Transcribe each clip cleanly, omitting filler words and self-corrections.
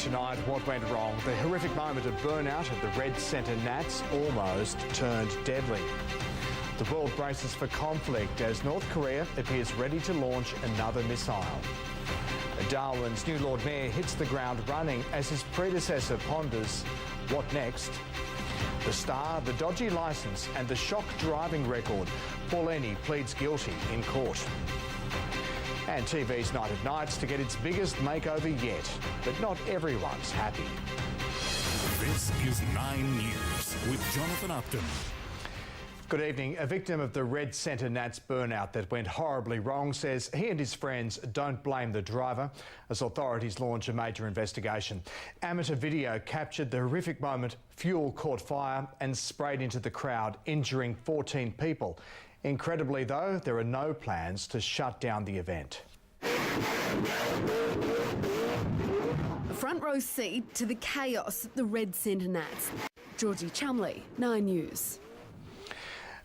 tonight, what went wrong? The horrific moment of burnout at the Red Centre Nats almost turned deadly. The world braces for conflict as North Korea appears ready to launch another missile. Darwin's new Lord Mayor hits the ground running as his predecessor ponders what next. The star, the dodgy licence and the shock driving record. Paul Ennie pleads guilty in court. And TV's Night at Nights to get its biggest makeover yet. But not everyone's happy. This is 9 News with Johnathan Uptin. Good evening. A victim of the Red Centre Nats burnout that went horribly wrong says he and his friends don't blame the driver as authorities launch a major investigation. Amateur video captured the horrific moment. Fuel caught fire and sprayed into the crowd, injuring 14 people. Incredibly, though, there are no plans to shut down the event. A front row seat to the chaos at the Red Centre Nats. Georgie Chumley, 9 News.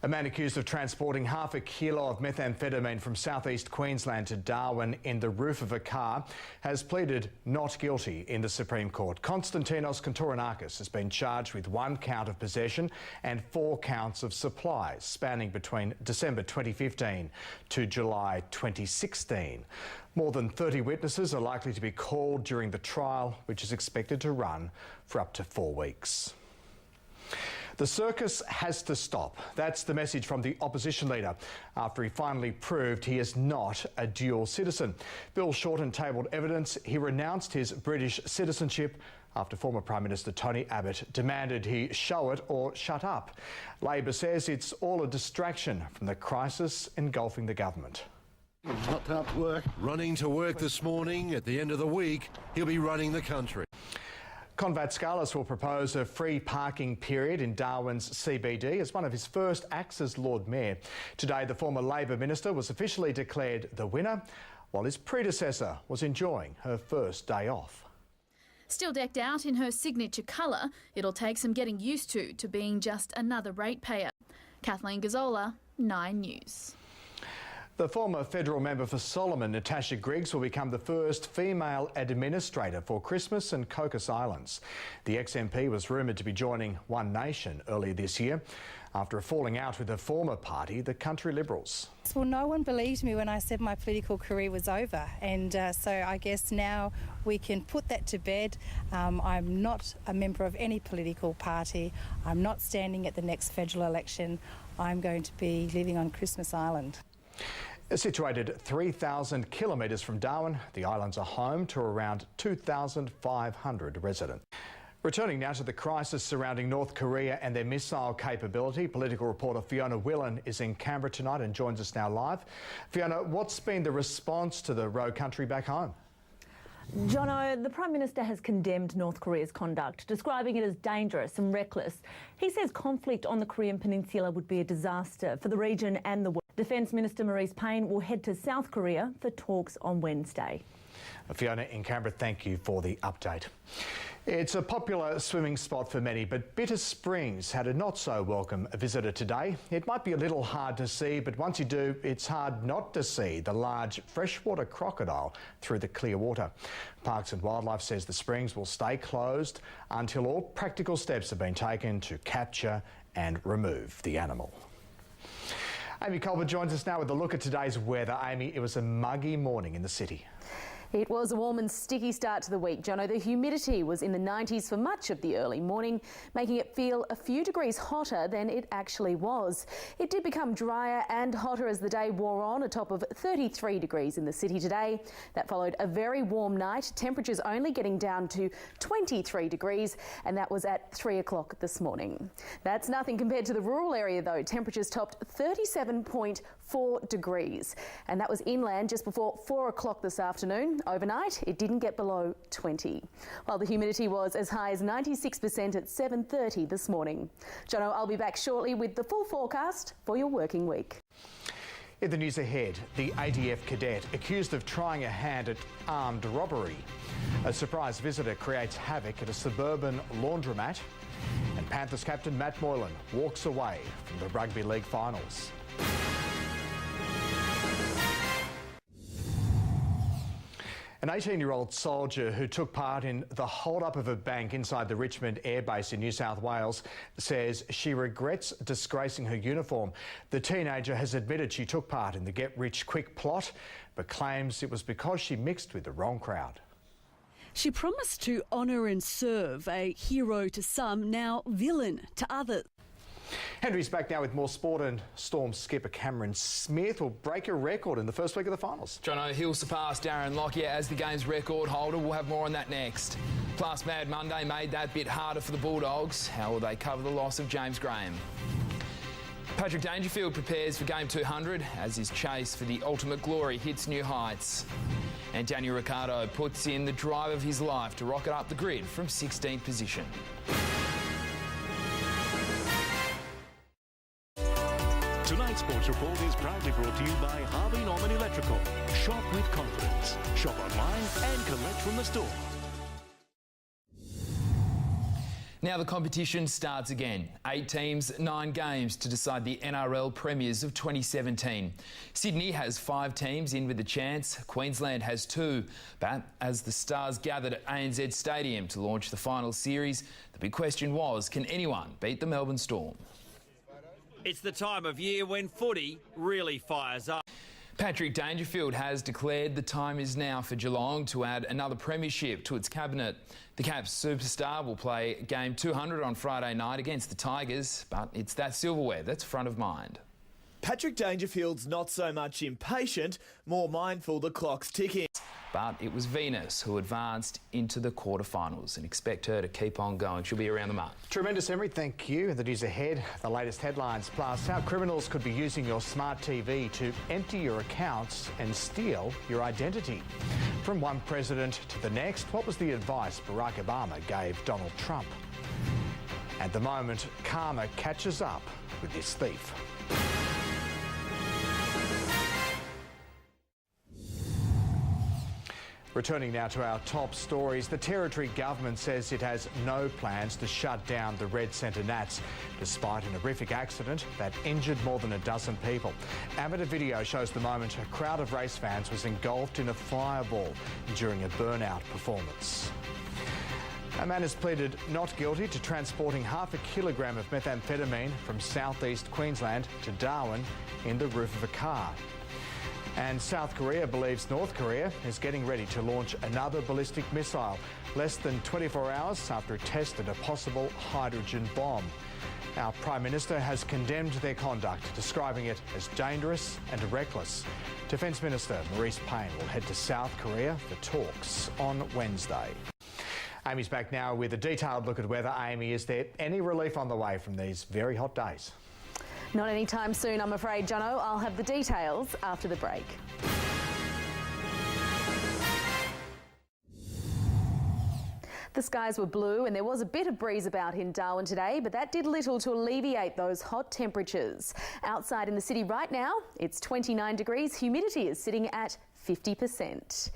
A man accused of transporting half a kilo of methamphetamine from southeast Queensland to Darwin in the roof of a car has pleaded not guilty in the Supreme Court. Konstantinos Kantoranakis has been charged with 1 count of possession and 4 counts of supplies spanning between December 2015 to July 2016. More than 30 witnesses are likely to be called during the trial, which is expected to run for up to 4 weeks. The circus has to stop. That's the message from the opposition leader after he finally proved he is not a dual citizen. Bill Shorten tabled evidence he renounced his British citizenship after former Prime Minister Tony Abbott demanded he show it or shut up. Labor says it's all a distraction from the crisis engulfing the government. He's not turned up to work. Running to work this morning. At the end of the week, he'll be running the country. Konvatskalis will propose a free parking period in Darwin's CBD as one of his first acts as Lord Mayor. Today, the former Labor minister was officially declared the winner, while his predecessor was enjoying her first day off. Still decked out in her signature colour, it'll take some getting used to being just another ratepayer. Kathleen Gazzola, 9 News. The former federal member for Solomon, Natasha Griggs, will become the first female administrator for Christmas and Cocos Islands. The ex-MP was rumoured to be joining One Nation earlier this year after a falling out with her former party, the Country Liberals. Well, no one believed me when I said my political career was over, and so I guess now we can put that to bed. I'm not a member of any political party. I'm not standing at the next federal election. I'm going to be living on Christmas Island. Situated 3,000 kilometres from Darwin, the islands are home to around 2,500 residents. Returning now to the crisis surrounding North Korea and their missile capability, political reporter Fiona Whelan is in Canberra tonight and joins us now live. Fiona, what's been the response to the rogue country back home? Jono, the Prime Minister has condemned North Korea's conduct, describing it as dangerous and reckless. He says conflict on the Korean Peninsula would be a disaster for the region and the world. Defence Minister Marise Payne will head to South Korea for talks on Wednesday. Fiona in Canberra, thank you for the update. It's a popular swimming spot for many, but Bitter Springs had a not-so-welcome visitor today. It might be a little hard to see, but once you do, it's hard not to see the large freshwater crocodile through the clear water. Parks and Wildlife says the springs will stay closed until all practical steps have been taken to capture and remove the animal. Amy Culpitt joins us now with a look at today's weather. Amy, it was a muggy morning in the city. It was a warm and sticky start to the week, Jono. The humidity was in the 90s for much of the early morning, making it feel a few degrees hotter than it actually was. It did become drier and hotter as the day wore on, a top of 33 degrees in the city today. That followed a very warm night, temperatures only getting down to 23 degrees, and that was at 3 o'clock this morning. That's nothing compared to the rural area, though. Temperatures topped 37.4 degrees, and that was inland just before 4 o'clock this afternoon. Overnight, it didn't get below 20, while the humidity was as high as 96% at 7:30 this morning. Jono, I'll be back shortly with the full forecast for your working week. In the news ahead, the ADF cadet accused of trying a hand at armed robbery. A surprise visitor creates havoc at a suburban laundromat. And Panthers captain Matt Moylan walks away from the rugby league finals. An 18-year-old soldier who took part in the hold-up of a bank inside the Richmond Air Base in New South Wales says she regrets disgracing her uniform. The teenager has admitted she took part in the get-rich-quick plot, but claims it was because she mixed with the wrong crowd. She promised to honour and serve, a hero to some, now villain to others. Henry's back now with more sport, and Storm skipper Cameron Smith will break a record in the first week of the finals. Jono, he'll surpass Darren Lockyer as the game's record holder. We'll have more on that next. Plus, Mad Monday made that bit harder for the Bulldogs. How will they cover the loss of James Graham? Patrick Dangerfield prepares for Game 200 as his chase for the ultimate glory hits new heights. And Daniel Ricciardo puts in the drive of his life to rocket up the grid from 16th position. Tonight's Sports Report is proudly brought to you by Harvey Norman Electrical. Shop with confidence. Shop online and collect from the store. Now the competition starts again. 8 teams, 9 games to decide the NRL premiers of 2017. Sydney has 5 teams in with a chance. Queensland has 2. But as the Stars gathered at ANZ Stadium to launch the final series, the big question was, can anyone beat the Melbourne Storm? It's the time of year when footy really fires up. Patrick Dangerfield has declared the time is now for Geelong to add another premiership to its cabinet. The Caps superstar will play Game 200 on Friday night against the Tigers, but it's that silverware that's front of mind. Patrick Dangerfield's not so much impatient, more mindful the clock's ticking. But it was Venus who advanced into the quarterfinals, and expect her to keep on going. She'll be around the mark. Tremendous, Emery. Thank you. The news ahead, the latest headlines, plus how criminals could be using your smart TV to empty your accounts and steal your identity. From one president to the next, what was the advice Barack Obama gave Donald Trump? At the moment, karma catches up with this thief. Returning now to our top stories, the Territory government says it has no plans to shut down the Red Centre Nats, despite an horrific accident that injured more than a dozen people. Amateur video shows the moment a crowd of race fans was engulfed in a fireball during a burnout performance. A man has pleaded not guilty to transporting half a kilogram of methamphetamine from southeast Queensland to Darwin in the roof of a car. And South Korea believes North Korea is getting ready to launch another ballistic missile less than 24 hours after it tested a possible hydrogen bomb. Our Prime Minister has condemned their conduct, describing it as dangerous and reckless. Defence Minister Maurice Payne will head to South Korea for talks on Wednesday. Amy's back now with a detailed look at weather. Amy, is there any relief on the way from these very hot days? Not anytime soon, I'm afraid, Jono. I'll have the details after the break. The skies were blue and there was a bit of breeze about in Darwin today, but that did little to alleviate those hot temperatures. Outside in the city right now, it's 29 degrees. Humidity is sitting at 50%.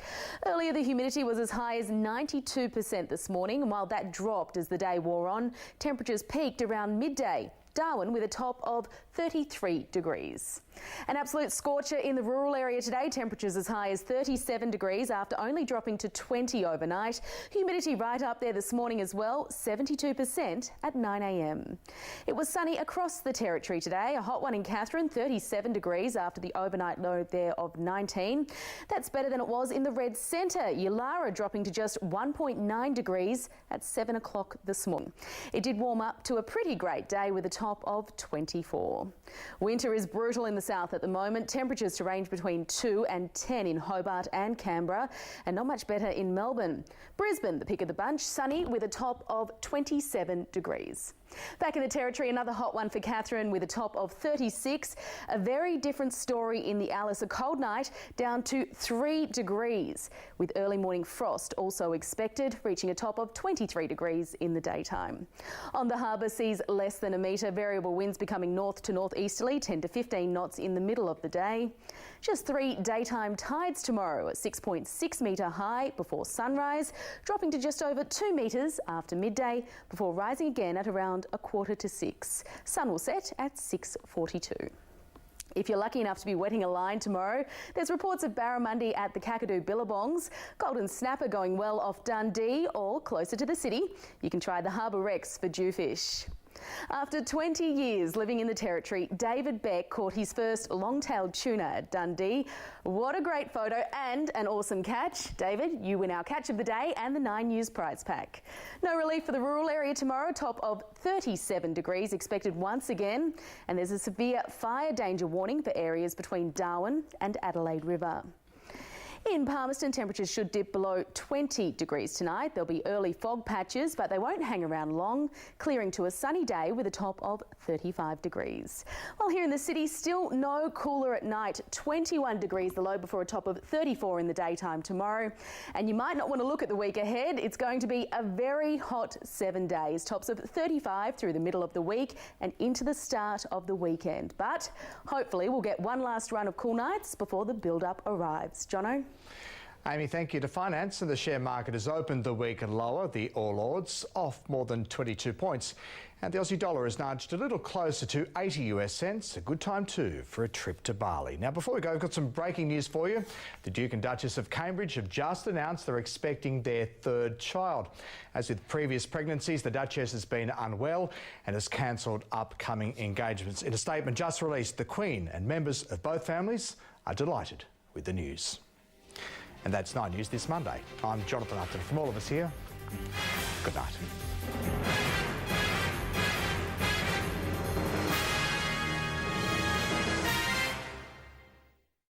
Earlier, the humidity was as high as 92% this morning, and while that dropped as the day wore on, temperatures peaked around midday. Darwin with a top of 33 degrees. An absolute scorcher in the rural area today, temperatures as high as 37 degrees after only dropping to 20 overnight. Humidity right up there this morning as well, 72% at 9 a.m. It was sunny across the Territory today, a hot one in Katherine, 37 degrees after the overnight low there of 19. That's better than it was in the Red Centre, Yulara dropping to just 1.9 degrees at 7 o'clock this morning. It did warm up to a pretty great day with a top of 24. Winter is brutal in the south at the moment. Temperatures to range between 2 and 10 in Hobart and Canberra, and not much better in Melbourne. Brisbane, the pick of the bunch, sunny with a top of 27 degrees. Back in the Territory, another hot one for Katherine with a top of 36. A very different story in the Alice. A cold night down to 3 degrees, with early morning frost also expected, reaching a top of 23 degrees in the daytime. On the harbour, seas less than a metre, variable winds becoming north to northeasterly, 10 to 15 knots in the middle of the day. Just 3 daytime tides tomorrow at 6.6 metre high before sunrise, dropping to just over 2 metres after midday before rising again at around 5:45. Sun will set at 6:42. If you're lucky enough to be wetting a line tomorrow, there's reports of barramundi at the Kakadu Billabongs, golden snapper going well off Dundee or closer to the city. You can try the Harbour Rex for jewfish. After 20 years living in the Territory, David Beck caught his first long-tailed tuna at Dundee. What a great photo and an awesome catch. David, you win our catch of the day and the 9 News prize pack. No relief for the rural area tomorrow, top of 37 degrees expected once again. And there's a severe fire danger warning for areas between Darwin and Adelaide River. In Palmerston, temperatures should dip below 20 degrees tonight. There'll be early fog patches, but they won't hang around long, clearing to a sunny day with a top of 35 degrees. While here in the city, still no cooler at night. 21 degrees the low before a top of 34 in the daytime tomorrow. And you might not want to look at the week ahead. It's going to be a very hot 7 days. Tops of 35 through the middle of the week and into the start of the weekend. But hopefully we'll get one last run of cool nights before the build-up arrives. Jono? Amy, thank you. To finance, and the share market has opened the week lower. The All Ords off more than 22 points. And the Aussie dollar has nudged a little closer to 80 US cents. A good time too for a trip to Bali. Now, before we go, I've got some breaking news for you. The Duke and Duchess of Cambridge have just announced they're expecting their third child. As with previous pregnancies, the Duchess has been unwell and has cancelled upcoming engagements. In a statement just released, the Queen and members of both families are delighted with the news. And that's 9 News this Monday. I'm Johnathan Uptin. From all of us here, good night.